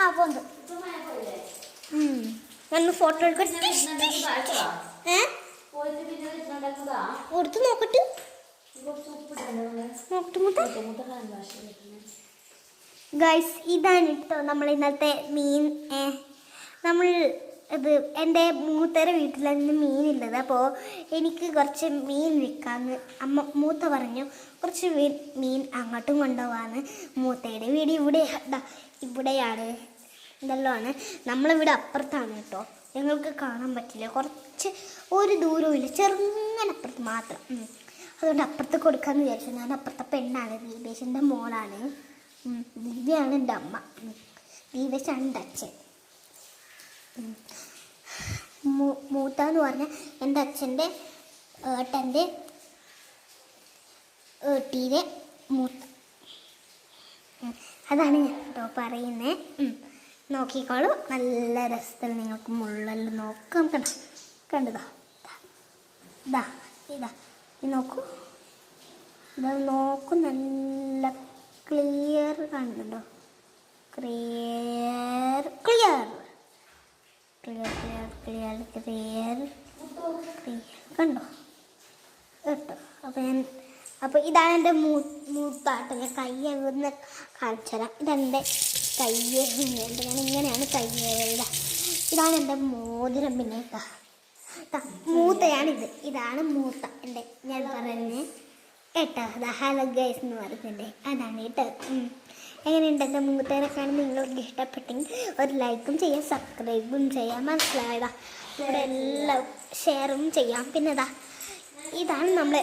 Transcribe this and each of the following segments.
ആ പോന്നു. ഞാൻ ഫോട്ടോ എടുക്കട്ടെ. എടുത്ത് നോക്കട്ടെ. ഗൈസ്, ഇതാണ് കേട്ടോ നമ്മൾ ഇന്നത്തെ മീൻ. നമ്മൾ ഇത് എൻ്റെ മൂത്തയുടെ വീട്ടിലാണ് മീനുള്ളത്. അപ്പോൾ എനിക്ക് കുറച്ച് മീൻ വിൽക്കാമെന്ന് മൂത്ത പറഞ്ഞു. കുറച്ച് മീൻ അങ്ങോട്ടും കൊണ്ടുപോകാന്ന്. മൂത്തയുടെ വീട് ഇവിടെയാണ്. ഇതെല്ലാം ആണ്. നമ്മളിവിടെ അപ്പുറത്താണ് കേട്ടോ. ഞങ്ങൾക്ക് കാണാൻ പറ്റില്ല. കുറച്ച് ഒരു ദൂരവും ഇല്ല, ചെറുങ്ങനെ അപ്പുറത്ത് മാത്രം. അതുകൊണ്ട് അപ്പുറത്ത് കൊടുക്കാമെന്ന് വിചാരിച്ചു. ഞാൻ അപ്പുറത്തെ പെണ്ണാണ്, ദീപേശിൻ്റെ മോളാണ്. ദിവ്യാണ് എൻ്റെ അമ്മ, ദീപേശാണ് എൻ്റെ അച്ഛൻ. മൂത്താന്ന് പറഞ്ഞാൽ എൻ്റെ അച്ഛൻ്റെ ഏട്ടൻ്റെ ഏട്ടീരെ മൂത്ത. അതാണ് ഞാൻ കേട്ടോ പറയുന്നത്. നോക്കിക്കോളൂ, നല്ല രസത്തിൽ നിങ്ങൾക്ക് മുള്ളെല്ലാം നോക്കാം. കണ്ടതാ ഇതാ ഇതാ ഇത് നോക്കൂ. ഇതാ നോക്കൂ, നല്ല ക്ലിയർ കാണുന്നുണ്ടോ? Clear clear clear clear clear clear കണ്ടോ കേട്ടോ. അപ്പോൾ ഇതാണ് എൻ്റെ മൂത്താട്ടോ. ഞാൻ കൈ ഒന്ന് കാണിച്ചു തരാം. ഇതെൻ്റെ കൈ. ഞാൻ ഇങ്ങനെയാണ് കൈ. ഇതാണ് എൻ്റെ മോതിരം. പിന്നെ മൂത്തയാണിത്. ഇതാണ് മൂത്ത എൻ്റെ. ഞാൻ പറയുന്നത് കേട്ടോ. ഹലോ ഗൈസ് എന്ന് പറയുന്നുണ്ട്. അതാണ് കേട്ടോ. എങ്ങനെയുണ്ട് എൻ്റെ മൂത്തേനെ കാണാൻ? നിങ്ങൾക്ക് ഇഷ്ടപ്പെട്ടെങ്കിൽ ഒരു ലൈക്കും ചെയ്യാം, സബ്സ്ക്രൈബും ചെയ്യാം. മനസ്സിലായതാ? ഇവിടെ എല്ലാം ഷെയറും ചെയ്യാം. പിന്നെ ഇതാണ് നമ്മൾ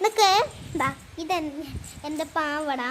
ഇതൊക്കെ ഇതെൻ്റെ പാവട.